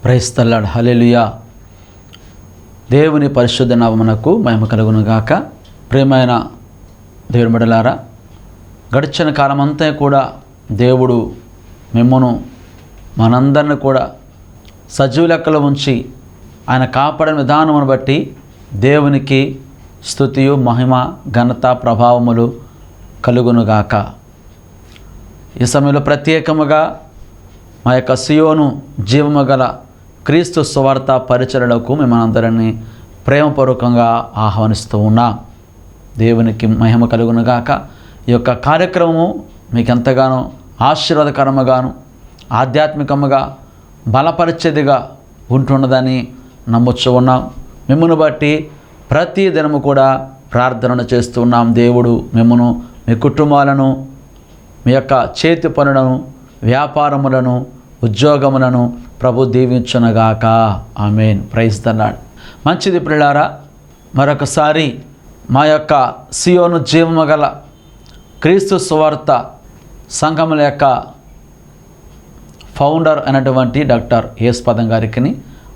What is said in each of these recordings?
Praise the Lord. హల్లెలూయా. దేవుని పరిశుద్ధ నామమునకు మహిమ కలుగును గాక. ప్రియమైన దేవుని బిడ్డలారా, గడిచిన కాలమంతా కూడా దేవుడు మిమ్మును మనందరిని కూడా సజీవ లెక్కలో ఉంచి ఆయన కాపాడిన విధానమును బట్టి దేవునికి స్తుతియు మహిమ ఘనత ప్రభావములు కలుగునుగాక. ఈ సమయంలో ప్రత్యేకముగా మా యొక్క సియోను జీవము గల క్రీస్తు సువార్త పరిచర్యలకు మిమ్మల్ని ప్రేమపూర్వకంగా ఆహ్వానిస్తూ ఉన్నాం. దేవునికి మహిమ కలుగునుగాక. ఈ యొక్క కార్యక్రమము మీకు ఎంతగానో ఆశీర్వాదకరముగాను ఆధ్యాత్మికముగా బలపరిచేదిగా ఉంటున్నదని నమ్ముచూ ఉన్నాం. మిమ్మల్ని బట్టి ప్రతి దినము కూడా ప్రార్థన చేస్తూ ఉన్నాం. దేవుడు మిమ్మను, మీ కుటుంబాలను, మీ యొక్క చేతి పనులను, వ్యాపారములను, ఉద్యోగములను ప్రభు దీవించునగాక. ఆమేన్. Praise the Lord. మంచిది ప్రియులారా, మరొకసారి మా యొక్క సియోను జీవము గల క్రీస్తు సువార్త సంఘముల యొక్క ఫౌండర్ అయినటువంటి డాక్టర్ ఎస్ పదం గారికి,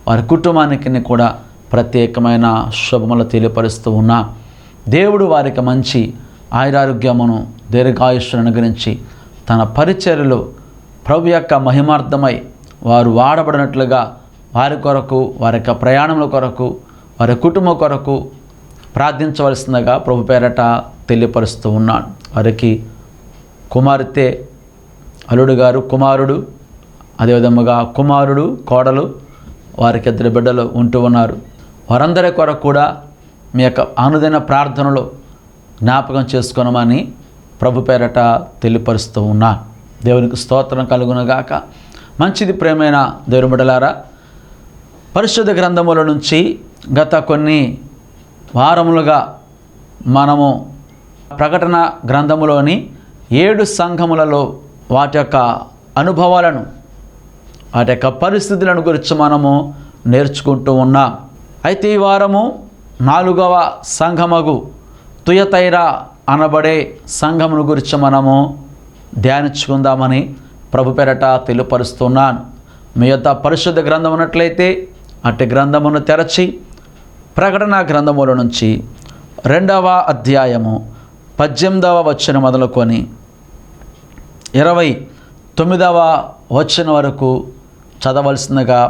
వారి కుటుంబానికి కూడా ప్రత్యేకమైన శుభములు తెలియపరుస్తూ ఉన్నా. దేవుడు వారికి మంచి ఆయురారోగ్యమును దీర్ఘాయుష్ను అనుగ్రహించి తన పరిచర్యలో ప్రభు యొక్క మహిమార్థమై వారు వాడబడినట్లుగా వారి కొరకు, వారి యొక్క ప్రయాణముల కొరకు, వారి కుటుంబం కొరకు ప్రార్థించవలసిందిగా ప్రభు పేరట తెలియపరుస్తూ ఉన్నాడు. వారికి కుమార్తె, అల్లుడు గారు కుమారుడు, అదేవిధముగా కుమారుడు, కోడలు, వారికి 2 బిడ్డలు ఉంటూ ఉన్నారు. వారందరి కొరకు కూడా మీ యొక్క అనుదిన ప్రార్థనలో జ్ఞాపకం చేసుకొనమని ప్రభు పేరట తెలియపరుస్తూ ఉన్నా. దేవునికి స్తోత్రం కలుగునుగాక. మంచిది ప్రేమైన దేవుని బిడ్డలారా, పరిశుద్ధ గ్రంథముల నుంచి గత కొన్ని వారములుగా మనము ప్రకటన గ్రంథములోని 7 సంఘములలో వాటి యొక్క అనుభవాలను, వాటి యొక్క పరిస్థితులను గురించి మనము నేర్చుకుంటూ ఉన్నాం. అయితే ఈ వారము 4వ సంఘమగు తుయతైరా అనబడే సంఘమును గురించి మనము ధ్యానించుకుందామని ప్రభు పేరట తెలియపరుస్తున్నాను. మీ యొక్క పరిశుద్ధ గ్రంథం ఉన్నట్లయితే అట్టి గ్రంథమును తెరచి ప్రకటన గ్రంథముల నుంచి 2వ అధ్యాయము 18వ వచనం మొదలుకొని 29వ వచనం వరకు చదవలసిందిగా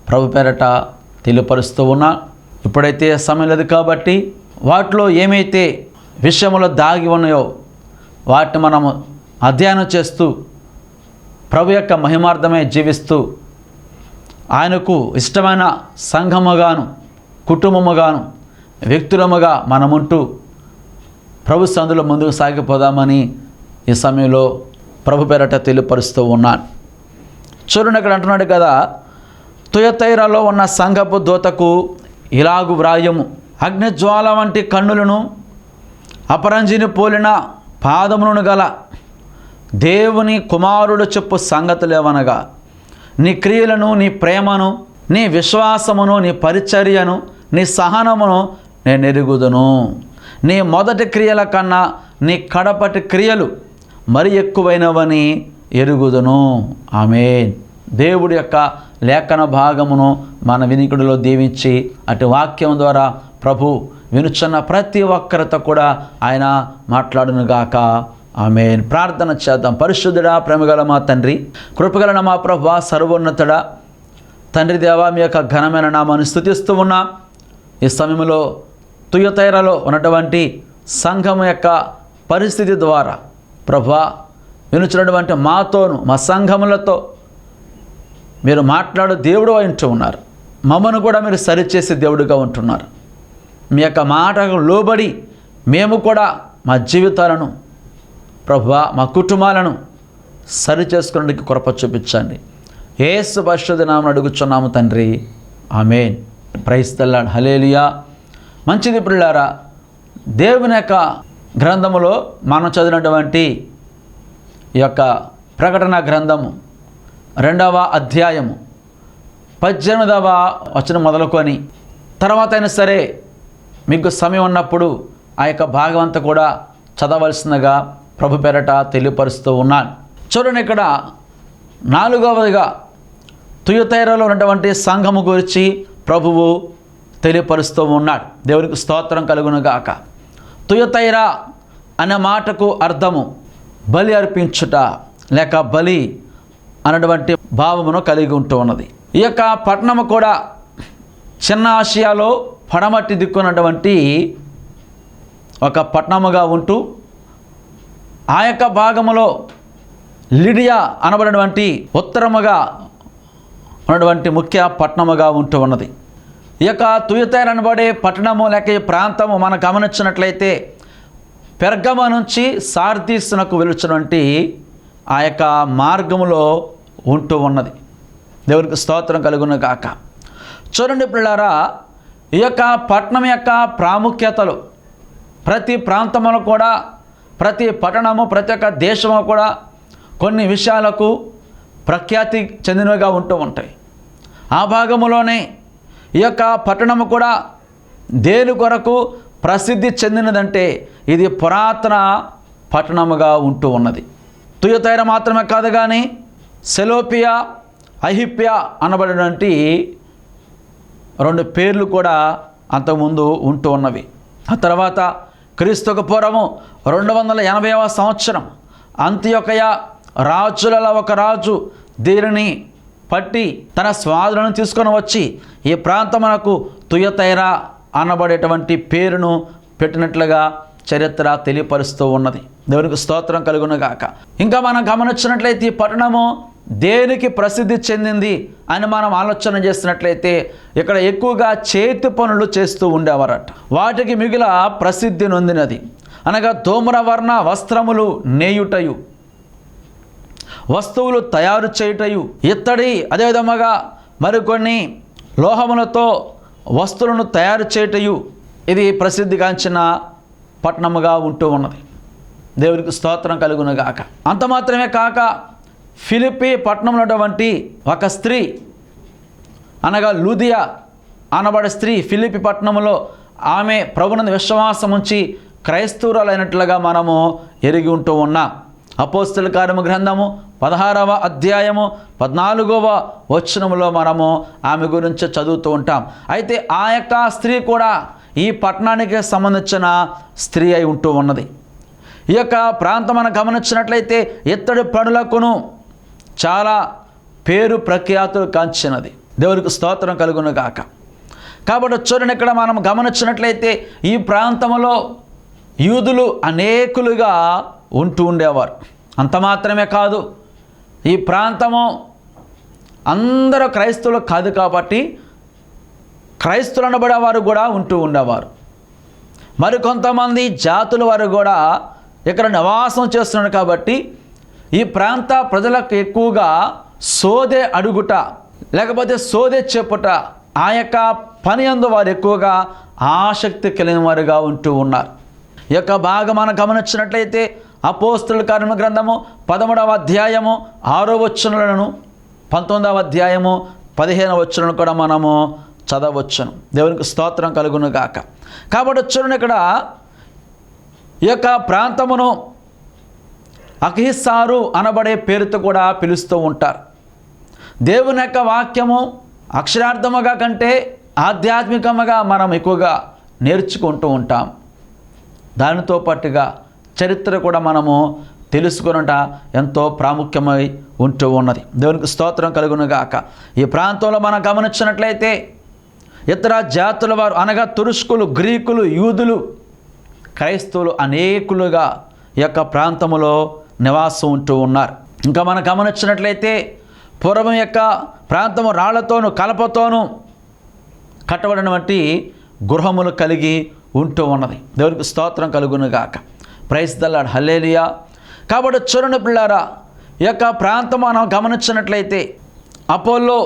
ప్రభు పేరట తెలియపరుస్తూ ఉన్నా. ఇప్పుడైతే సమయం లేదు కాబట్టి వాటిలో ఏమైతే విషయములో దాగి ఉన్నాయో వాటిని మనము అధ్యయనం చేస్తూ ప్రభు యొక్క మహిమార్థమే జీవిస్తూ ఆయనకు ఇష్టమైన సంఘముగాను, కుటుంబముగాను, వ్యక్తులముగా మనముంటూ ప్రభు సందులో ముందుకు సాగిపోదామని ఈ సమయంలో ప్రభు పేరట తెలియపరుస్తూ ఉన్నాను. చూడండి, అక్కడ అంటున్నాడు కదా, తుయతైరాలో ఉన్న సంఘపు దూతకు ఇలాగు వ్రాయము, అగ్నిజ్వాల వంటి కన్నులను, అపరంజిని పోలిన పాదములను గల దేవుని కుమారుడు చెప్పు సంగతులేవనగా, నీ క్రియలను, నీ ప్రేమను, నీ విశ్వాసమును, నీ పరిచర్యను, నీ సహనమును నేను ఎరుగుదును. నీ మొదటి క్రియల కన్నా నీ కడపటి క్రియలు మరి ఎక్కువైనవని ఎరుగుదును. ఆమేన్. దేవుడి యొక్క లేఖన భాగమును మన వినికిడిలో దీవించి అటు వాక్యం ద్వారా ప్రభు వినుచున్న ప్రతి ఒక్కరితో కూడా ఆయన మాట్లాడునుగాక. ఆమేన్. ప్రార్థన చేద్దాం. పరిశుద్ధుడా, ప్రేమగల మా తండ్రి, కృపగల మా ప్రభువా, సర్వోన్నతుడా తండ్రి దేవా, మీ యొక్క ఘనమైన నామాన్ని స్తుతిస్తూ ఉన్నా. ఈ సమయంలో తుయతైరాలో ఉన్నటువంటి సంఘం యొక్క పరిస్థితి ద్వారా ప్రభువా వినుచున్నటువంటి మాతోను, మా సంఘములతో మీరు మాట్లాడు దేవుడు అంటూ ఉన్నారు. మమ్మను కూడా మీరు సరిచేసే దేవుడిగా ఉంటున్నారు. మీ యొక్క మాటకు లోబడి మేము కూడా మా జీవితాలను ప్రభువా, మా కుటుంబాలను సరి చేసుకోవడానికి కృప చూపించండి. యేసు పరిశుద్ధ నామమున అడుగుచున్నాము తండ్రి. ఆమేన్. Praise the Lord. హల్లెలూయా. మంచిది ప్రియులారా, దేవుని యొక్క గ్రంథములో మనం చదివినటువంటి ఈ యొక్క ప్రకటన గ్రంథము 2వ అధ్యాయము 18వ వచనం మొదలుకొని తర్వాత అయినా సరే మీకు సమయం ఉన్నప్పుడు ఆ యొక్క భాగం అంతా కూడా చదవలసిందిగా ప్రభు పేరట తెలియపరుస్తూ ఉన్నాను. చూడండి, ఇక్కడ 4వదిగా తుయతైరలో ఉన్నటువంటి సంఘము గురించి ప్రభువు తెలియపరుస్తూ ఉన్నాడు. దేవునికి స్తోత్రం కలుగును గాక. తుయతైర అనే మాటకు అర్థము బలి అర్పించుట లేక బలి అన్నటువంటి భావమును కలిగి ఉంటూ ఉన్నది. ఈ యొక్క పట్టణము కూడా చిన్న ఆసియాలో పడమటి దిక్కున్నటువంటి ఒక పట్టణముగా ఉంటూ ఆ యొక్క భాగములో లిడియా అనబడినటువంటి ఉత్తరముగా ఉన్నటువంటి ముఖ్య పట్టణముగా ఉంటూ ఉన్నది. ఈ యొక్క తుయతైర అనబడే పట్టణము లేక ఈ ప్రాంతము మనం గమనించినట్లయితే పెర్గమ నుంచి సార్దీసునకు వెలుచున్నటువంటి ఆ యొక్క మార్గములో ఉంటూ ఉన్నది. దేవునికి స్తోత్రం కలుగును గాక. చూడండి పిల్లారా, ఈ యొక్క పట్టణం యొక్క ప్రాముఖ్యతలు ప్రతి ప్రాంతంలో కూడా, ప్రతి పట్టణము, ప్రతి ఒక్క దేశము కూడా కొన్ని విషయాలకు ప్రఖ్యాతి చెందినవిగా ఉంటూ ఉంటాయి. ఆ భాగములోనే ఈ యొక్క పట్టణము కూడా దేని కొరకు ప్రసిద్ధి చెందినదంటే ఇది పురాతన పట్టణముగా ఉంటూ ఉన్నది. తుయతైర మాత్రమే కాదు కానీ సెలోపియా, అహిప్యా అనబడినటువంటి 2 పేర్లు కూడా అంతకుముందు ఉంటూ ఉన్నవి. ఆ తర్వాత క్రీస్తుకు పూర్వము 280వ సంవత్సరం అంతియొకయ రాజులలో ఒక రాజు దీనిని పట్టి తన స్వాధీనం తీసుకొని వచ్చి ఈ ప్రాంతమునకు తుయతైర అనబడేటువంటి పేరును పెట్టినట్లుగా చరిత్ర తెలియపరుస్తూ ఉన్నది. దేవునికి స్తోత్రం కలుగును గాక. ఇంకా మనం గమనించినట్లయితే ఈ పట్టణము దేనికి ప్రసిద్ధి చెందింది అని మనం ఆలోచన చేసినట్లయితే ఇక్కడ ఎక్కువగా చేతి పనులు చేస్తూ ఉండేవారట. వాటికి మిగిల ప్రసిద్ధి నొందినది అనగా ధూమ్రవర్ణ వస్త్రములు నేయుటయు, వస్తువులు తయారు చేయుటయు, ఇత్తడి అదేవిధముగా మరికొన్ని లోహములతో వస్తువులను తయారు చేయుటయు ఇది ప్రసిద్ధిగాంచిన పట్టణముగా ఉంటూ ఉన్నది. దేవునికి స్తోత్రం కలుగును గాక. అంత మాత్రమే కాక ఫిలిప్పి పట్టణంలో ఉన్నటువంటి ఒక స్త్రీ అనగా లూదియా అనబడే స్త్రీ ఫిలిప్పి పట్టణంలో ఆమె ప్రభునందు విశ్వాసం ఉంచి క్రైస్తవురాలైనట్లుగా మనము ఎరిగి ఉంటూ ఉన్నాం. అపోస్తలుల కార్యము గ్రంథము 16వ అధ్యాయము 14వ వచనములో మనము ఆమె గురించి చదువుతూ ఉంటాం. అయితే ఆ యొక్క స్త్రీ కూడా ఈ పట్టణానికి సంబంధించిన స్త్రీ అయి ఉంటూ ఉన్నది. ఈ యొక్క ప్రాంతం మనం గమనించినట్లయితే ఇత్తడి పనులకును చాలా పేరు ప్రఖ్యాతులు కాంచినది. దేవునికి స్తోత్రం కలుగును గాక. కాబట్టి చూడండి, ఇక్కడ మనం గమనించినట్లయితే ఈ ప్రాంతంలో యూదులు అనేకులుగా ఉంటూ ఉండేవారు. అంత మాత్రమే కాదు, ఈ ప్రాంతము అందరూ క్రైస్తవులు కాదు కాబట్టి క్రైస్తవులు అనబడేవారు కూడా ఉంటూ ఉండేవారు. మరికొంతమంది జాతుల వారు కూడా ఇక్కడ నివాసం చేస్తున్నారు కాబట్టి ఈ ప్రాంత ప్రజలకు ఎక్కువగా సోదె అడుగుట లేకపోతే సోదె చెప్పుట ఆ యొక్క పని యందు వారు ఎక్కువగా ఆసక్తి కలిగిన వారుగా ఉంటూ ఉన్నారు. ఈ యొక్క భాగం మనం గమనించినట్లయితే అపోస్తలుల కార్యముల గ్రంథము 13వ అధ్యాయము 6వ వచనాలను 19వ అధ్యాయము 15వ వచనాలను కూడా మనము చదవచ్చును. దేవునికి స్తోత్రం కలుగును గాక. కాబట్టి చూడండి, ఇక్కడ ఈ యొక్క ప్రాంతమును అకిహిసారు అనబడే పేరుతో కూడా పిలుస్తూ ఉంటారు. దేవుని యొక్క వాక్యము అక్షరార్థముగా కంటే ఆధ్యాత్మికముగా మనం ఎక్కువగా నేర్చుకుంటూ ఉంటాం. దానితో పాటుగా చరిత్ర కూడా మనము తెలుసుకున్నట ఎంతో ప్రాముఖ్యమై ఉంటూ ఉన్నది. దేవునికి స్తోత్రం కలుగును గాక. ఈ ప్రాంతంలో మనం గమనించినట్లయితే ఇతర జాతుల వారు అనగా తురుష్కులు, గ్రీకులు, యూదులు, క్రైస్తవులు అనేకులుగా ఈ యొక్క ప్రాంతములో నివాసం ఉంటూ ఉన్నారు. ఇంకా మనం గమనించినట్లయితే పూర్వం యొక్క ప్రాంతము రాళ్లతోనూ కలపతోనూ కట్టబడినటువంటి గృహములు కలిగి ఉంటూ ఉన్నది. దేవునికి స్తోత్రం కలుగును గాక. ప్రైజ్ ద లార్డ్, హల్లెలూయా. కాబట్టి చూడండి పిల్లారా, ఈ యొక్క ప్రాంతం మనం గమనించినట్లయితే అపోలో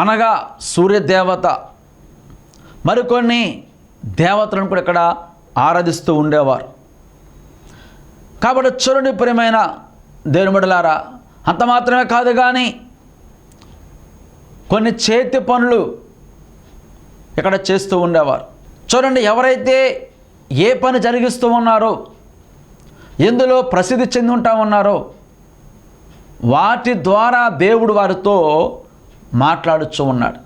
అనగా సూర్యదేవత, మరికొన్ని దేవతలను కూడా ఇక్కడ ఆరాధిస్తూ ఉండేవారు. కాబట్టి చూడండి ప్రియమైన దేవుని బిడ్డలారా, అంత మాత్రమే కాదు కానీ కొన్ని చేతి పనులు ఇక్కడ చేస్తూ ఉండేవారు. చూడండి, ఎవరైతే ఏ పని జరిగిస్తూ ఉన్నారో, ఎందులో ప్రసిద్ధి చెంది ఉంటా ఉన్నారో వాటి ద్వారా దేవుడు వారితో మాట్లాడుచూ ఉన్నాడు.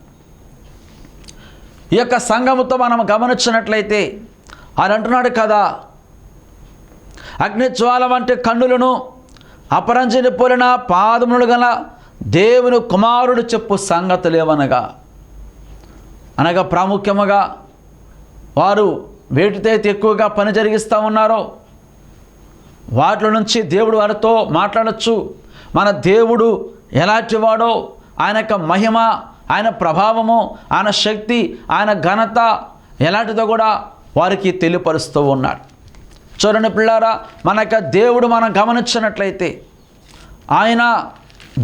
ఈ యొక్క సంఘముతో మనం గమనించినట్లయితే ఆయన అంటున్నాడు కదా, అగ్నిజ్వాల వంటి కన్నులను అపరంజిని పోలిన పాదములు గల దేవుని కుమారుడు చెప్పు సంగతులు ఏమనగా, అనగా ప్రాముఖ్యముగా వారు వేటితో అయితే ఎక్కువగా పని జరిగిస్తూ ఉన్నారో వాటి నుంచి దేవుడు వారితో మాట్లాడచ్చు. మన దేవుడు ఎలాంటి వాడో, ఆయన యొక్క మహిమ, ఆయన ప్రభావము, ఆయన శక్తి, ఆయన ఘనత ఎలాంటిదో కూడా వారికి తెలియపరుస్తూ ఉన్నాడు. చూడండి పిల్లారా, మన యొక్క దేవుడు మనం గమనించినట్లయితే ఆయన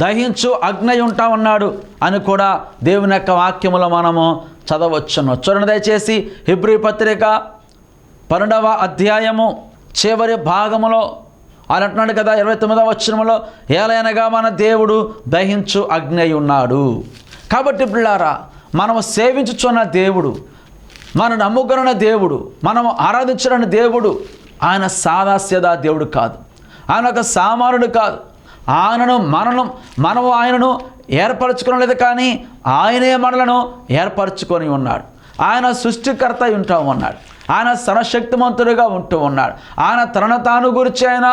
దహించు అగ్ని ఉంటా ఉన్నాడు అని కూడా దేవుని యొక్క వాక్యములో మనము చదవచ్చును. చూడండి దయచేసి హెబ్రీ పత్రిక 12వ అధ్యాయము చివరి భాగములో ఆయన అంటున్నాడు కదా 29వ వచనములో, ఏలైనగా మన దేవుడు దహించు అగ్ని ఉన్నాడు. కాబట్టి పిల్లారా, మనము సేవించుచున్న దేవుడు, మనం నమ్ముకున్న దేవుడు, మనము ఆరాధించిన దేవుడు ఆయన సాదాస్యదా దేవుడు కాదు. ఆయన ఒక సామానుడు కాదు. మనము ఆయనను ఏర్పరచుకోలేదు, కానీ ఆయనే మనలను ఏర్పరచుకొని ఉన్నాడు. ఆయన సృష్టికర్త ఉంటూ ఉన్నాడు. ఆయన సర్వశక్తిమంతుడిగా ఉంటూ ఉన్నాడు. ఆయన తనను తాను గురించి ఆయన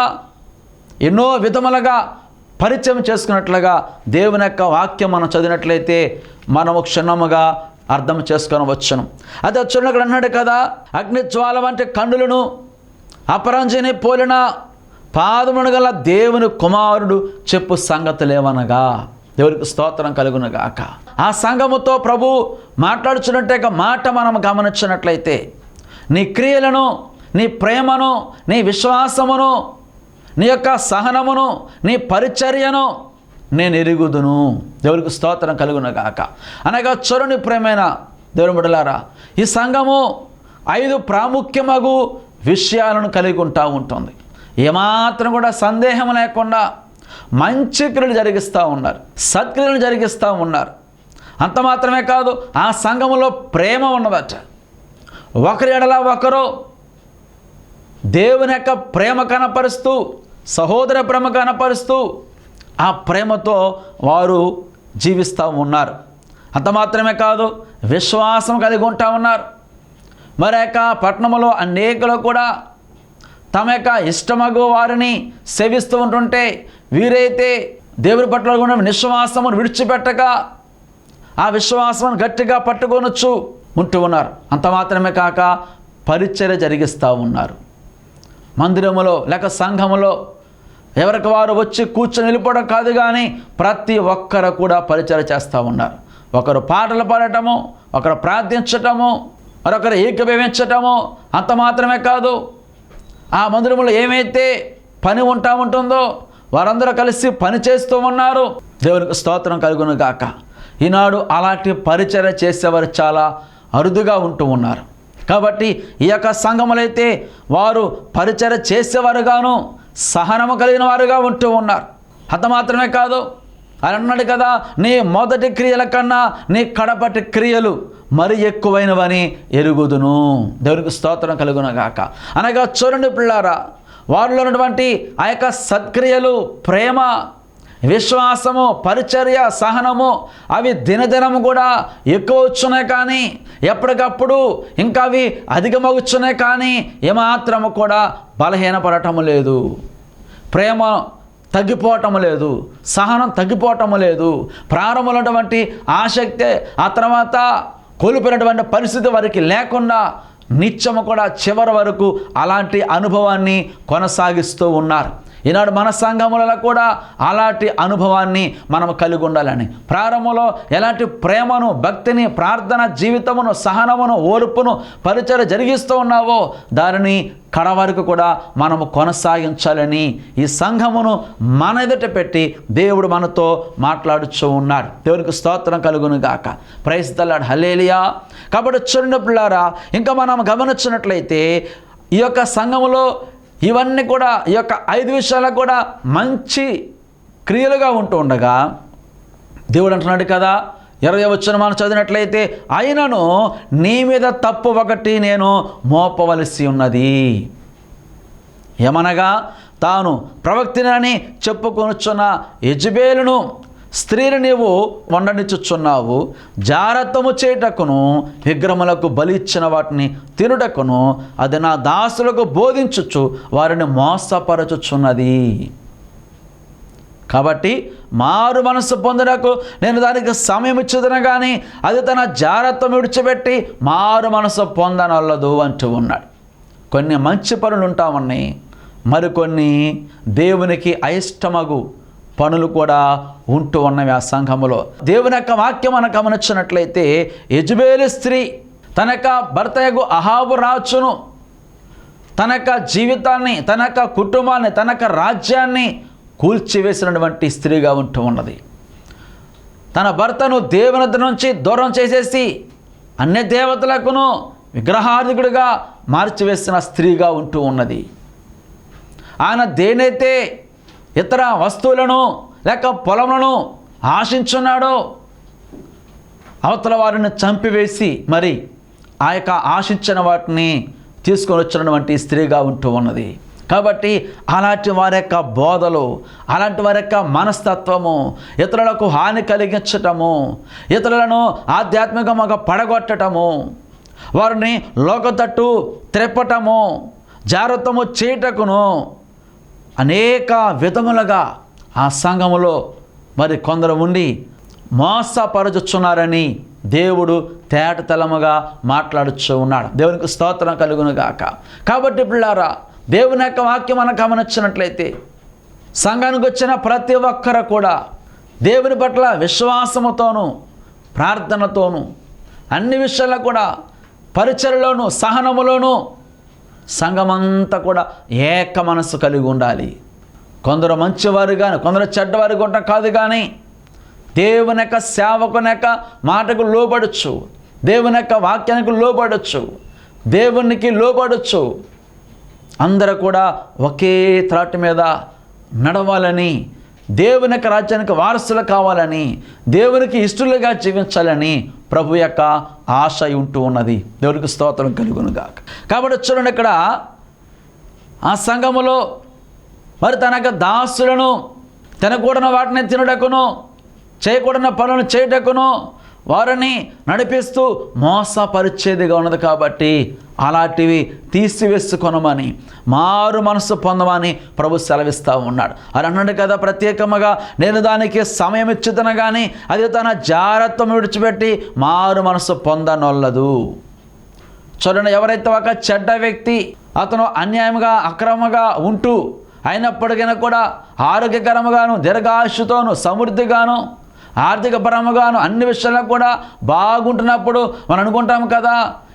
ఎన్నో విధములుగా పరిచయం చేసుకున్నట్లుగా దేవుని యొక్క వాక్యం మనం చదివినట్లయితే మనము క్షుణ్ణముగా అర్థం చేసుకొనవచ్చును. అదే చూడక్కడ అన్నాడు కదా, అగ్నిజ్వాల వంటి కన్నులను అపరంజిని పోలిన పాదమును గల దేవుని కుమారుడు చెప్పు సంగతులేమనగా, దేవునికి స్తోత్రం కలుగునుగాక. ఆ సంఘముతో ప్రభు మాట్లాడుచున్నట్టే మాట మనం గమనించినట్లయితే, నీ క్రియలను, నీ ప్రేమను, నీ విశ్వాసమును, నీ యొక్క సహనమును, నీ పరిచర్యను నేను ఎరుగుదును. దేవునికి స్తోత్రం కలుగునుగాక. అనగా చూడని ప్రేమైన దేవుని బిడ్డలారా, ఈ సంఘము 5 ప్రాముఖ్యమగు విషయాలను కలిగి ఉంటుంది. ఏమాత్రం కూడా సందేహం లేకుండా మంచి క్రియలు జరిగిస్తూ ఉన్నారు, సత్క్రియలు జరిగిస్తూ ఉన్నారు. అంత మాత్రమే కాదు, ఆ సంఘములో ప్రేమ ఉన్నదట. ఒకరి ఎడల ఒకరు దేవుని యొక్క ప్రేమ కనపరుస్తూ, సహోదర ప్రేమ కనపరుస్తూ ఆ ప్రేమతో వారు జీవిస్తూ ఉన్నారు. అంత మాత్రమే కాదు, విశ్వాసం కలిగి ఉంటా ఉన్నారు. మరి యొక్క పట్టణంలో అనేకులు కూడా తమ యొక్క ఇష్టమగు వారిని సేవిస్తూ ఉంటుంటే, వీరైతే దేవుని పట్ల ఉన్న విశ్వాసమును విడిచిపెట్టక ఆ విశ్వాసమును గట్టిగా పట్టుకొనొచ్చు ఉంటూ ఉన్నారు. అంత మాత్రమే కాక పరిచర్య జరిగిస్తూ ఉన్నారు. మందిరములో లేక సంఘములో ఎవరికి వారు వచ్చి కూర్చొని వెళ్ళిపోవడం కాదు, కానీ ప్రతి ఒక్కరు కూడా పరిచర్య చేస్తూ ఉన్నారు. ఒకరు పాటలు పాడటము, ఒకరు ప్రార్థించటము, మరొకరు ఏకీభవించటము. అంత మాత్రమే కాదు, ఆ మందిరంలో ఏమైతే పని ఉంటుందో వారందరూ కలిసి పని చేస్తూ ఉన్నారు. దేవునికి స్తోత్రం కలుగును గాక. ఈనాడు అలాంటి పరిచర్య చేసేవారు చాలా అరుదుగా ఉంటూ ఉన్నారు. కాబట్టి ఈ యొక్క సంఘములైతే వారు పరిచర్య చేసేవారుగాను సహనము కలిగిన వారుగా ఉంటూ ఉన్నారు. అంత మాత్రమే కాదు, ఆయన అన్నాడు కదా, నీ మొదటి క్రియల కన్నా నీ కడపటి క్రియలు మరి ఎక్కువైనవని ఎరుగుదును. దేవునికి స్తోత్రం కలుగునగాక. అనగా చూడండి పిల్లారా, వారిలో ఉన్నటువంటి ఆ యొక్క సత్క్రియలు, ప్రేమ, విశ్వాసము, పరిచర్య, సహనము అవి దినదినము కూడా ఎక్కువ వచ్చున్నాయి, కానీ ఎప్పటికప్పుడు ఇంకా అవి అధికమవుతున్నాయి, కానీ ఏమాత్రము కూడా బలహీనపడటము లేదు. ప్రేమ తగ్గిపోవటము లేదు, సహనం తగ్గిపోవటము లేదు. ప్రారంభమైనటువంటి ఆసక్తి ఆ తర్వాత కోల్పోయినటువంటి పరిస్థితి వారికి లేకుండా నిత్యము కూడా చివరి వరకు అలాంటి అనుభవాన్ని కొనసాగిస్తూ ఉన్నారు. ఈనాడు మన సంఘములలో కూడా అలాంటి అనుభవాన్ని మనం కలిగి ఉండాలని, ప్రారంభంలో ఎలాంటి ప్రేమను, భక్తిని, ప్రార్థన జీవితమును, సహనమును, ఓర్పును, పరిచర్య జరిగిస్తూ ఉన్నావో దానిని కడ వరకు కూడా మనము కొనసాగించాలని ఈ సంఘమును మన ఎదుట పెట్టి దేవుడు మనతో మాట్లాడుతూ ఉన్నాడు. దేవునికి స్తోత్రం కలుగును గాక. ప్రైజ్ ది లార్డ్, హల్లెలూయా. కాబట్టి చూడండి పిల్లారా, ఇంకా మనం గమనించినట్లయితే ఈ యొక్క సంఘములో ఇవన్నీ కూడా, ఈ యొక్క 5 విషయాలకు కూడా మంచి క్రియలుగా ఉంటూ ఉండగా దేవుడు అంటున్నాడు కదా, 20వ వచనం మనం చదివినట్లయితే, అయినను నీ మీద తప్పు ఒకటి నేను మోపవలసి ఉన్నది. ఏమనగా తాను ప్రవక్తినని చెప్పుకొనుచున్న యెజబెలును స్త్రీని నీవు వండనిచ్చుచున్నావు, జారత్వము చేయుటకును విగ్రహములకు బలి ఇచ్చిన వాటిని తినుటకును అది నా దాసులకు బోధించుచు వారిని మోసపరచుచున్నది. కాబట్టి మారు మనసు పొందుటకు నేను దానికి సమయం ఇచ్చుదను, కానీ అది తన జారత్వం విడిచిపెట్టి మారు మనసు పొందనొల్లదు అంటూ ఉన్నాడు. కొన్ని మంచి పనులు ఉంటా ఉన్నాయి, మరికొన్ని దేవునికి అయిష్టమగు పనులు కూడా ఉంటూ ఉన్నవి ఆ సంఘములో. దేవుని యొక్క వాక్యం మనం గమనించినట్లయితే, యెజబెలు స్త్రీ తన యొక్క భర్తయగు అహాబు రాజును, తన యొక్క జీవితాన్ని, తన యొక్క కుటుంబాన్ని, తన యొక్క రాజ్యాన్ని కూల్చివేసినటువంటి స్త్రీగా ఉంటూ ఉన్నది. తన భర్తను దేవుని నుంచి దూరం చేసేసి అన్య దేవతలకును విగ్రహాధికుడిగా మార్చివేసిన స్త్రీగా ఉంటూ ఉన్నది. ఆయన దేనైతే ఇతర వస్తువులను లేక పొలములను ఆశించున్నాడో అవతల వారిని చంపివేసి మరి ఆ యొక్క ఆశించిన వాటిని తీసుకొని వచ్చినటువంటి స్త్రీగా ఉంటూ ఉన్నది. కాబట్టి అలాంటి వారి యొక్క బోధలు, అలాంటి వారి యొక్క మనస్తత్వము, ఇతరులకు హాని కలిగించటము, ఇతరులను ఆధ్యాత్మికంగా పడగొట్టటము, వారిని లోకతట్టు త్రెప్పటము, జాగ్రత్తము చేయటకును అనేక విధములుగా ఆ సంఘములో మరి కొందరు ఉండి మోసపరచుచున్నారని దేవుడు తేటతెల్లముగా మాట్లాడుచూ ఉన్నాడు. దేవునికి స్తోత్రం కలుగును గాక. కాబట్టి పిల్లారా, దేవుని యొక్క వాక్యం మనం గమనించినట్లయితే సంఘానికి వచ్చిన ప్రతి ఒక్కరు కూడా దేవుని పట్ల విశ్వాసముతోనూ ప్రార్థనతోనూ అన్ని విషయాల్లో కూడా పరిచర్యలోనూ సహనములోనూ సంఘమంతా కూడా ఏక మనసు కలిగి ఉండాలి. కొందరు మంచివారు కానీ కొందరు చెడ్డవారు కూడా కాదు, కానీ దేవుని యొక్క సేవకుని యొక్క మాటకు లోబడచ్చు, దేవుని యొక్క వాక్యానికి లోబడచ్చు, దేవునికి లోబడచ్చు. అందరూ కూడా ఒకే త్రాటి మీద నడవాలని, దేవుని యొక్క రాజ్యానికి వారసులు కావాలని, దేవునికి ఇష్టలుగా జీవించాలని ప్రభు యొక్క ఆశ ఉంటూ ఉన్నది. దేవునికి స్తోత్రం కలుగును గాక. కాబట్టి చూడండి, ఇక్కడ ఆ సంఘములో మరి తన యొక్క దాసులను తినకూడని వాటిని తినడకును, చేయకూడని పనులను చేయటకును వారిని నడిపిస్తూ మోసపరిచేదిగా ఉన్నది. కాబట్టి అలాంటివి తీసివేసుకొనమని, మారు మనసు పొందమని ప్రభు సెలవిస్తూ ఉన్నాడు. అని అన్నాడు కదా, ప్రత్యేకముగా నేను దానికి సమయం ఇచ్చుతాను, కానీ అది తన జాగ్రత్తం విడిచిపెట్టి మారు మనసు పొందనొల్లదు. చూడండి, ఎవరైతే ఒక చెడ్డ వ్యక్తి అతను అన్యాయంగా అక్రమంగా ఉంటూ అయినప్పటికీ కూడా ఆరోగ్యకరముగాను దీర్ఘాయుషుతోను సమృద్ధిగాను ఆర్థిక పరముగాను అన్ని విషయాల్లో కూడా బాగుంటున్నప్పుడు మనం అనుకుంటాం కదా,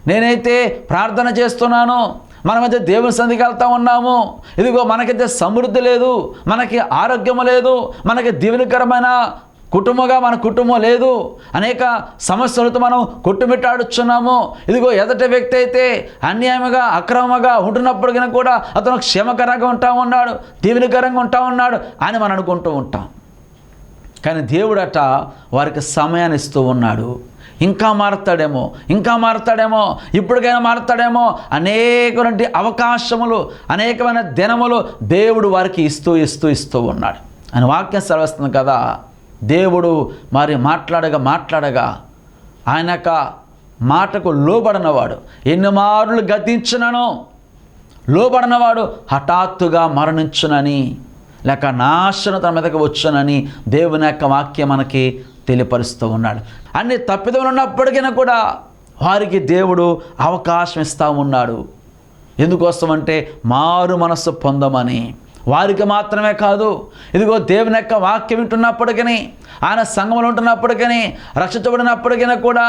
నేనైతే ప్రార్థన చేస్తున్నాను, మనమైతే దేవుని సన్నిధికి వెళ్తూ ఉన్నాము, ఇదిగో మనకైతే సమృద్ధి లేదు, మనకి ఆరోగ్యము లేదు, మనకి దీవెనకరమైన కుటుంబంగా మన కుటుంబం లేదు, అనేక సమస్యలతో మనం కొట్టుమిట్టాడుచున్నాము, ఇదిగో ఎదటి వ్యక్తి అయితే అన్యాయంగా అక్రమంగా ఉంటున్నప్పటికీ కూడా అతను క్షేమకరంగా ఉంటా ఉన్నాడు, దీవెనకరంగా ఉంటా ఉన్నాడు అని మనం అనుకుంటూ ఉంటాం. కానీ దేవుడట వారికి సమయాన్ని ఇస్తూ ఉన్నాడు. ఇంకా మారుతాడేమో, ఇంకా మారుతాడేమో, ఇప్పటికైనా మారుతాడేమో, అనేకటువంటి అవకాశములు, అనేకమైన దినములు దేవుడు వారికి ఇస్తూ ఉన్నాడు అని వాక్యం సెలవిస్తుంది కదా. దేవుడు మరి మాట్లాడగా ఆయన యొక్క మాటకు లోబడినవాడు ఎన్ని మారులు గతించునను లోబడినవాడు హఠాత్తుగా మరణించునని లేక నాశనం తన మీదకి వచ్చునని దేవుని యొక్క వాక్యం మనకి తెలియపరుస్తూ ఉన్నాడు. అన్ని తప్పిదములు ఉన్నప్పటికీ కూడా వారికి దేవుడు అవకాశం ఇస్తూ ఉన్నాడు. ఎందుకోసమంటే మారు మనస్సు పొందమని. వారికి మాత్రమే కాదు, ఇదిగో దేవుని యొక్క వాక్యం వింటున్నప్పటికీ, ఆయన సంఘములు ఉంటున్నప్పటికీ, రక్షించబడినప్పటికీ కూడా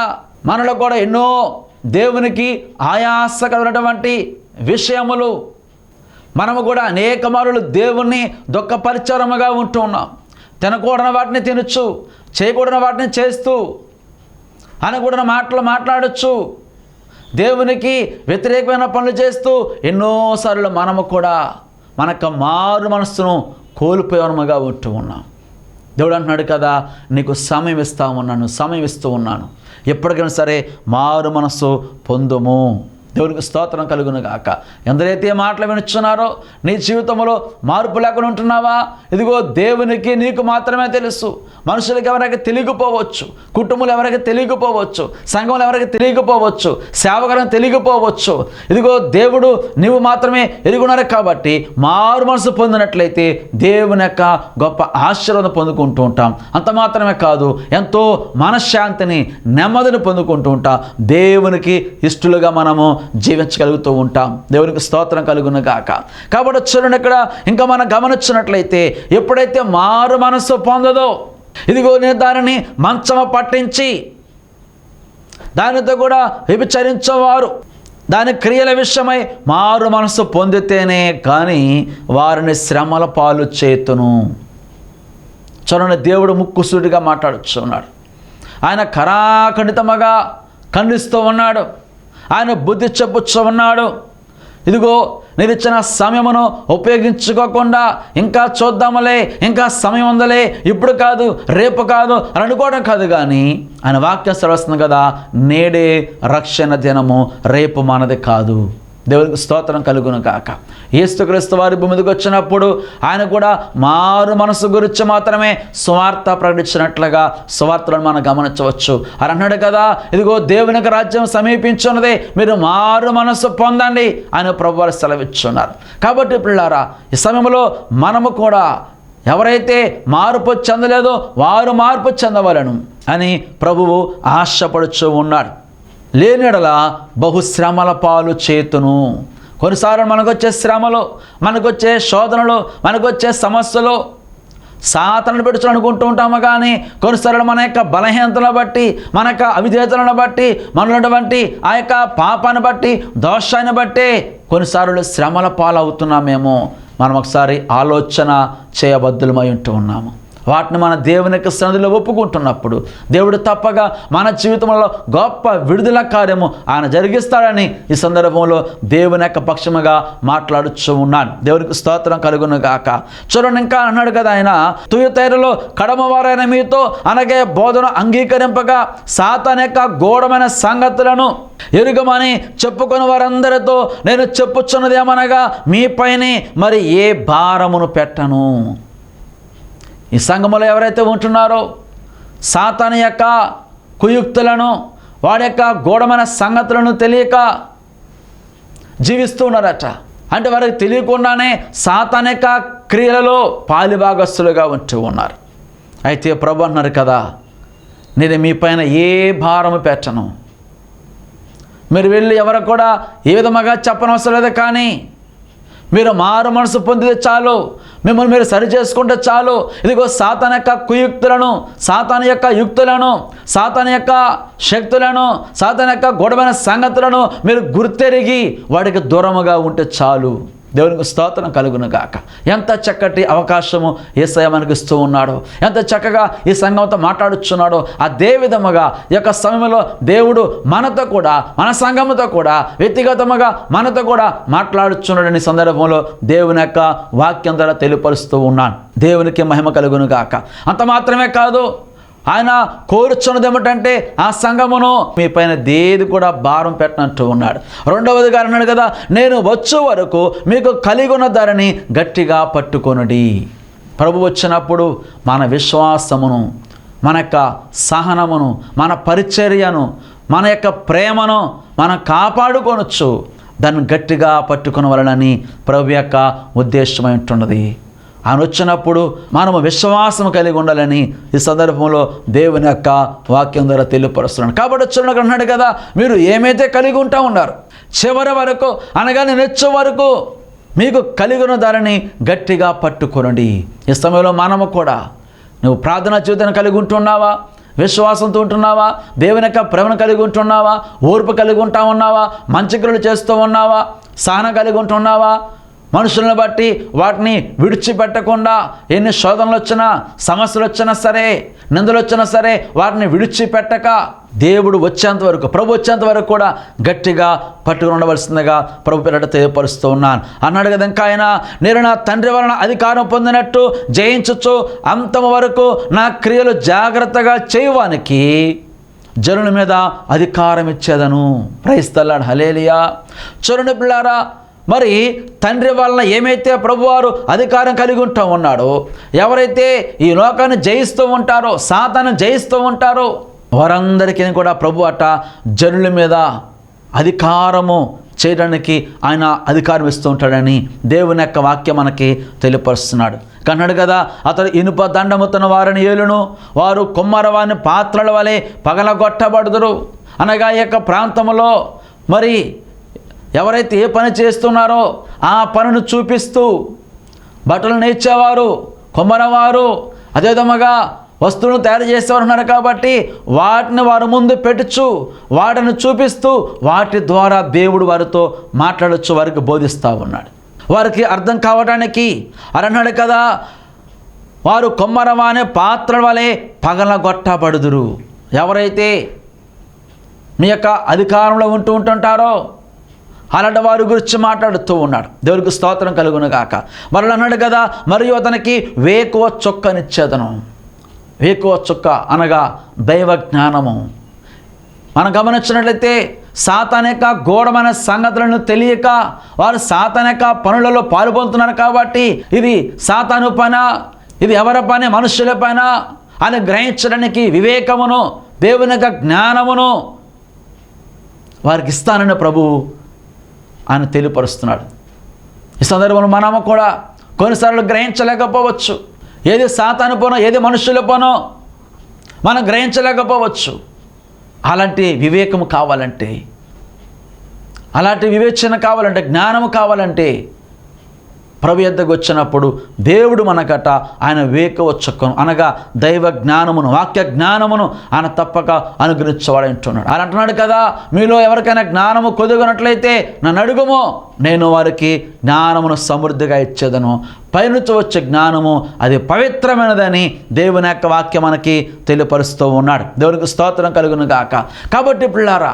మనలో కూడా ఎన్నో దేవునికి ఆయాసకరమైనటువంటి విషయములు, మనము కూడా అనేక మారులు దేవుణ్ణి దుఃఖపరిచారముగా ఉంటూ ఉన్నాం. తినకూడని వాటిని తినచ్చు, చేయకూడని వాటిని చేస్తూ, అనకూడని మాటలు మాట్లాడచ్చు, దేవునికి వ్యతిరేకమైన పనులు చేస్తూ ఎన్నోసార్లు మనము కూడా మనకు మారు మనస్సును కోల్పోయాముగా ఉంటూ ఉన్నాం. దేవుడు అంటున్నాడు కదా, నీకు సమయం ఇస్తూ ఉన్నాను, ఎప్పటికైనా సరే మారు మనస్సు పొందుము. దేవునికి స్తోత్రం కలుగును గాక. ఎందరైతే మాటలు వినుచున్నారో నీ జీవితంలో మార్పు లేకుండా ఉంటున్నావా? ఇదిగో దేవునికి నీకు మాత్రమే తెలుసు. మనుషులకు ఎవరికి తెలియకపోవచ్చు, కుటుంబంలో ఎవరికి తెలియకపోవచ్చు, సంఘంలో ఎవరికి తెలియకపోవచ్చు, సేవకులకు తెలియకపోవచ్చు. ఇదిగో దేవుడు నీవు మాత్రమే ఎరుగున్నారు కాబట్టి మారు మనసు పొందినట్లయితే దేవుని యొక్క గొప్ప ఆశీర్వాదం పొందుకుంటూ ఉంటాం. అంత మాత్రమే కాదు, ఎంతో మనశ్శాంతిని నెమ్మదిని పొందుకుంటూ ఉంటాం. దేవునికి ఇష్టలుగా మనము జీవించగలుగుతూ ఉంటాం. దేవునికి స్తోత్రం కలుగును గాక. కాబట్టి చూడండి, ఇక్కడ ఇంకా మనం గమనించినట్లయితే ఎప్పుడైతే మారు మనసు పొందదో, ఇదిగో నేను దానిని మంచమ పట్టించి దానితో కూడా వ్యభిచరించేవారు దాని క్రియల విషయమై మారు మనసు పొందితేనే కానీ వారిని శ్రమల పాలు చేతును. చూడండి, దేవుడు ముక్కుసూటిగా మాట్లాడుచున్నాడు. ఆయన కరాఖండితముగా ఖండిస్తూ ఉన్నాడు. ఆయన బుద్ధి చెప్పుచ్చు ఉన్నాడు. ఇదిగో నేను ఇచ్చిన సమయమును ఉపయోగించుకోకుండా ఇంకా చూద్దామలే, ఇంకా సమయం ఉందలే, ఇప్పుడు కాదు రేపు కాదు అని అనుకోవడం కాదు. కానీ ఆయన వాక్యం సెలవుస్తుంది కదా, నేడే రక్షణ దినము, రేపు మనది కాదు. దేవునికి స్తోత్రం కలుగును గాక. యేసుక్రీస్తు వారి భూమి మీదకి వచ్చినప్పుడు ఆయన కూడా మారు మనసు గురించి మాత్రమే సువార్త ప్రకటించినట్లుగా సువార్తలను మనం గమనించవచ్చు. అని అన్నాడు కదా, ఇదిగో దేవునికి రాజ్యం సమీపించున్నదే, మీరు మారు మనసు పొందండి ఆయన ప్రభువారు సెలవిచ్చున్నారు. కాబట్టి పిల్లారా, ఈ సమయంలో మనము కూడా ఎవరైతే మార్పు చెందలేదో వారు మార్పు చెందవలను అని ప్రభువు ఆశపడుచు ఉన్నాడు. లేనిడల బహుశ్రమల పాలు చేతును. కొన్నిసార్లు మనకొచ్చే శ్రమలు, మనకొచ్చే శోధనలు, మనకొచ్చే సమస్యలు సాతానుని పెడుచు అనుకుంటూ ఉంటాము. కానీ కొన్నిసార్లు మన యొక్క బలహీనతలను బట్టి, మన యొక్క అవిధేయతలను బట్టి, మనటువంటి ఆ యొక్క పాపాన్ని బట్టి, దోషాన్ని బట్టి కొన్నిసార్లు శ్రమల పాలవుతున్నామేమో మనం ఒకసారి ఆలోచన చేయబద్దులమై ఉంటూ ఉన్నాము. వాటిని మన దేవునికి సన్నిధిలో ఒప్పుకుంటున్నప్పుడు దేవుడు తప్పగా మన జీవితంలో గొప్ప విడుదల కార్యము ఆయన జరిగిస్తాడని ఈ సందర్భంలో దేవుని యొక్క పక్షముగా మాట్లాడుచూ ఉన్నాను. దేవునికి స్తోత్రం కలుగును గాక. చూడండి, ఇంకా అన్నాడు కదా ఆయన, తుయతైరలో కడమవారైన మీతో అనగే బోధన అంగీకరింపగా సాతాను యొక్క ఘోరమైన సంగతులను ఎరుగమని చెప్పుకొని వారందరితో నేను చెప్పుచున్నది ఏమనగా, మీపైనే మరి ఏ భారమును పెట్టను. ఈ సంఘములో ఎవరైతే ఉంటున్నారో సాతాను యొక్క కుయుక్తులను, వాడి యొక్క ఘోరమైన సంగతులను తెలియక జీవిస్తూ ఉన్నారట. అంటే వారికి తెలియకుండానే సాతాను యొక్క క్రియలలో పాలిభాగస్తులుగా ఉంటూ ఉన్నారు. అయితే ప్రభు అన్నారు కదా, నేను మీ పైన ఏ భారము పెట్టను. మీరు వెళ్ళి ఎవరు కూడా ఏ విధముగా చెప్పనవసరం లేదు. కానీ మీరు మారు మనసు పొందితే చాలు, మిమ్మల్ని మీరు సరి చేసుకుంటే చాలు. ఇదిగో సాతాను యొక్క కుయుక్తులను, సాతాను యొక్క యుక్తులను, సాతాను యొక్క శక్తులను, సాతాను యొక్క గొడవైన సంగతులను మీరు గుర్తెరిగి వాడికి దూరముగా ఉంటే చాలు. దేవునికి స్తోత్రం కలుగును గాక. ఎంత చక్కటి అవకాశము యేసయ్య మనకి ఇస్తూ ఉన్నాడో, ఎంత చక్కగా ఈ సంఘంతో మాట్లాడుచున్నాడో. అదే విధముగా ఈ యొక్క సమయంలో దేవుడు మనతో కూడా, మన సంఘముతో కూడా, వ్యక్తిగతముగా మనతో కూడా మాట్లాడుచున్నాడని సందర్భంలో దేవుని యొక్క వాక్యం ద్వారా తెలియపరుస్తూ ఉన్నాను. దేవునికి మహిమ కలుగును గాక. అంత మాత్రమే కాదు, ఆయన కోరుచున్నది ఏమిటంటే ఆ సంఘమును మీ పైన దేది కూడా భారం పెట్టనంటూ ఉన్నాడు. రెండవదిగా అన్నాడు కదా, నేను వచ్చే వరకు మీకు కలిగి ఉన్న దారిని గట్టిగా పట్టుకొనుడి. ప్రభు వచ్చినప్పుడు మన విశ్వాసమును, మన యొక్క సహనమును, మన పరిచర్యను, మన యొక్క ప్రేమను మనం కాపాడుకొనొచ్చు. దాన్ని గట్టిగా పట్టుకొనవలనని ప్రభు యొక్క ఉద్దేశమై ఉంటున్నది. ఆయన వచ్చినప్పుడు మనము విశ్వాసం కలిగి ఉండాలని ఈ సందర్భంలో దేవుని యొక్క వాక్యం ద్వారా తెలియపరుస్తున్నాడు. కాబట్టి వచ్చినప్పుడు అన్నాడు కదా, మీరు ఏమైతే కలిగి ఉంటా ఉన్నారు చివరి వరకు, అనగా నేను వచ్చే వరకు మీకు కలిగి ఉన్న దానిని గట్టిగా పట్టుకొనండి. ఈ సమయంలో మనము కూడా, నువ్వు ప్రార్థనా జీవితాన్ని కలిగి ఉంటున్నావా? విశ్వాసంతో ఉంటున్నావా? దేవుని యొక్క ప్రేమను కలిగి ఉంటున్నావా? ఓర్పు కలిగి ఉంటా ఉన్నావా? మంచి క్రియలు చేస్తూ ఉన్నావా? సహనం కలిగి ఉంటున్నావా? మనుషులను బట్టి వాటిని విడిచిపెట్టకుండా ఎన్ని శోధనలు వచ్చినా, సమస్యలు వచ్చినా సరే, నిందలు వచ్చినా సరే వాటిని విడిచిపెట్టక దేవుడు వచ్చేంత వరకు, ప్రభు వచ్చేంత వరకు కూడా గట్టిగా పట్టుకుని ఉండవలసిందిగా ప్రభు పేరట తెలియపరుస్తూ ఉన్నాను అన్నాడు కదా. ఇంకా ఆయన, నేను నా తండ్రి వలన అధికారం పొందినట్టు జయించచ్చు అంతము వరకు నా క్రియలు జాగ్రత్తగా చేయవానికి జనుల మీద అధికారం ఇచ్చేదను. ప్రైస్తలాడు, హల్లెలూయా. చూడండి పిల్లారా, మరి తండ్రి వలన ఏమైతే ప్రభువారు అధికారం కలిగి ఉంటా ఉన్నాడో, ఎవరైతే ఈ లోకాన్ని జయిస్తూ ఉంటారో, సాతాను జయిస్తూ ఉంటారో, వారందరికీ కూడా ప్రభు అట జనుల మీద అధికారము చేయడానికి ఆయన అధికారం ఇస్తూ ఉంటాడని దేవుని యొక్క వాక్యం మనకి తెలియపరుస్తున్నాడు. కన్నాడు కదా, అతడు ఇనుప దండముతున్న వారిని ఏలును, వారు కుమ్మరవాని పాత్రల వలె పగలగొట్టబడుదురు. అనగా ఈ యొక్క ప్రాంతంలో మరి ఎవరైతే ఏ పని చేస్తున్నారో ఆ పనిని చూపిస్తూ బట్టలు నేర్చేవారు కుమ్మరవారు, అదేవిధముగా వస్తువులను తయారు చేసేవారు ఉన్నారు కాబట్టి వాటిని వారి ముందు పెట్టుచు వాటిని చూపిస్తూ వాటి ద్వారా దేవుడు వారితో మాట్లాడచ్చు, వారికి బోధిస్తూ ఉన్నాడు. వారికి అర్థం కావడానికి అన్నాడు కదా, వారు కొమ్మరవానే పాత్రల వలె పగలగొట్టబడుదురు. ఎవరైతే మీ యొక్క అధికారంలో ఉంటుంటారో అలాంటి వారి గురించి మాట్లాడుతూ ఉన్నాడు. దేవునికి స్తోత్రం కలుగును గాక. మరలా అన్నాడు కదా, మరియు అతనికి వేకువ చుక్కనిచ్చేదను. వేకువ చుక్క అనగా దైవ జ్ఞానము. మనం గమనించినట్లయితే సాతాను యొక్క గూఢమైన సంగతులను తెలియక వారు సాతాను యొక్క పనులలో పాల్పొందుతున్నారు కాబట్టి ఇది సాతాను పైన, ఇది ఎవరి పైన, మనుషుల పైన అని గ్రహించడానికి వివేకమును దేవుని యొక్క జ్ఞానమును వారికి ఇస్తానని ప్రభువు ఆయన తెలియపరుస్తున్నాడు. ఈ సందర్భంలో మనము కూడా కొన్నిసార్లు గ్రహించలేకపోవచ్చు. ఏది సాతాను పనో ఏది మనుషుల పనో మనం గ్రహించలేకపోవచ్చు. అలాంటి వివేకము కావాలంటే, అలాంటి వివేచన కావాలంటే, జ్ఞానము కావాలంటే ప్రభు యొద్దకు వచ్చినప్పుడు దేవుడు మనకట ఆయన వేకువ చుక్కను అనగా దైవ జ్ఞానమును, వాక్య జ్ఞానమును ఆయన తప్పక అనుగ్రహించేవాడు అంటున్నాడు. ఆయన అంటున్నాడు కదా, మీలో ఎవరికైనా జ్ఞానము కొదుగునట్లయితే నన్ను అడుగుమో, నేను వారికి జ్ఞానమును సమృద్ధిగా ఇచ్చేదను. పైనుంచి వచ్చే జ్ఞానము అది పవిత్రమైనదని దేవుని యొక్క వాక్యం మనకి తెలియపరుస్తూ ఉన్నాడు. దేవునికి స్తోత్రం కలుగును గాక. కాబట్టి పిల్లారా,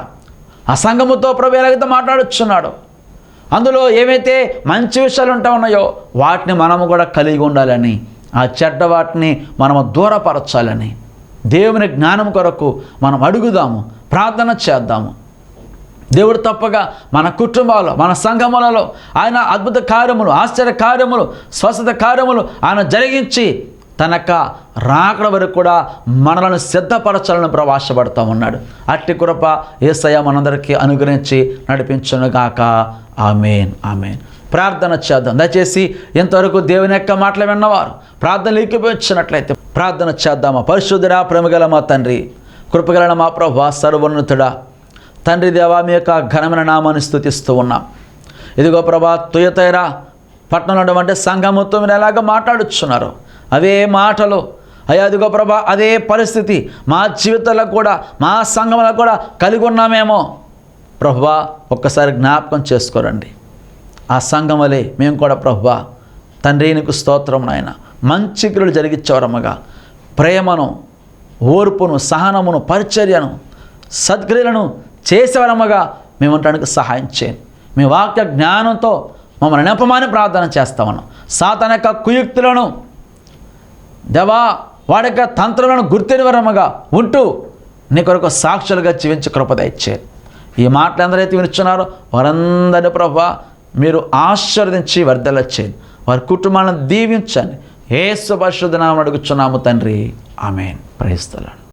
ఆ సంఘముతో ప్రభు ఎలాగైతే మాట్లాడుచున్నాడు, అందులో ఏవైతే మంచి విషయాలు ఉంటా ఉన్నాయో వాటిని మనము కూడా కలిగి ఉండాలని, ఆ చెడ్డ వాటిని మనము దూరపరచాలని దేవుని జ్ఞానం కొరకు మనం అడుగుదాము, ప్రార్థన చేద్దాము. దేవుడు తప్పగా మన కుటుంబాల్లో, మన సంఘములలో ఆయన అద్భుత కార్యములు, ఆశ్చర్య కార్యములు, స్వస్థత కార్యములు ఆయన జరిగించి తన యొక్క రాకడ వరకు కూడా మనలను సిద్ధపరచాలని ప్రవాసపడుతూ ఉన్నాడు. అట్టి కృప యేసయ్య మనందరికీ అనుగ్రహించి నడిపించునుగాక. ఆమేన్, ఆమేన్. ప్రార్థన చేద్దాం. దయచేసి ఇంతవరకు దేవుని యొక్క మాటలు విన్నవారు ప్రార్థనలు ఎక్కిపోయినట్లయితే ప్రార్థన చేద్దామా. పరిశుద్ధుడా, ప్రేమగల మా తండ్రి, కృపగల మా ప్రభువా, సర్వోన్నతుడా తండ్రి దేవా, మీ యొక్క ఘనమైన నామాన్ని స్తుతిస్తూ ఉన్నాం. ఇదిగో ప్రభా, తుయతైరా పట్టణంలో ఉన్నటువంటి సంఘముతో మీరు ఎలాగ మాట్లాడుచున్నారు అవే మాటలు అయ్యా, అదిగో ప్రభా, అదే పరిస్థితి మా జీవితాల్లో కూడా, మా సంఘంలో కూడా కలిగి ఉన్నామేమో ప్రభువా, ఒక్కసారి జ్ఞాపకం చేసుకోరండి. ఆ సంఘం వలె మేము కూడా ప్రభువా తండ్రి నీకు స్తోత్రం నాయన, మంచి క్రియలు జరిగించేవారమ్మగా, ప్రేమను, ఓర్పును, సహనమును, పరిచర్యను, సద్క్రియలను చేసేవారమ్మగా మేము ఉండడానికి సహాయం చేయండి. మీ వాక్య జ్ఞానంతో మమ్మల్ని నింపమని ప్రార్థన చేస్తామన్నాం. సాతాను యొక్క కుయుక్తులను దేవా, వాడి యొక్క తంత్రాలను గుర్తినవరమ్మగా ఉంటూ నీ కొరకు సాక్షులుగా జీవించి కృప దయచేయండి. ఈ మాటలు ఎందరైతే వినిస్తున్నారో వారందరినీ ప్రభువా మీరు ఆశీర్వదించి వర్ధల చేయండి, వారి కుటుంబాలను దీవించండి. యేసు పరిశుద్ధ నామమున అడుగుచున్నాము తండ్రి, ఆమేన్. Praise the lord.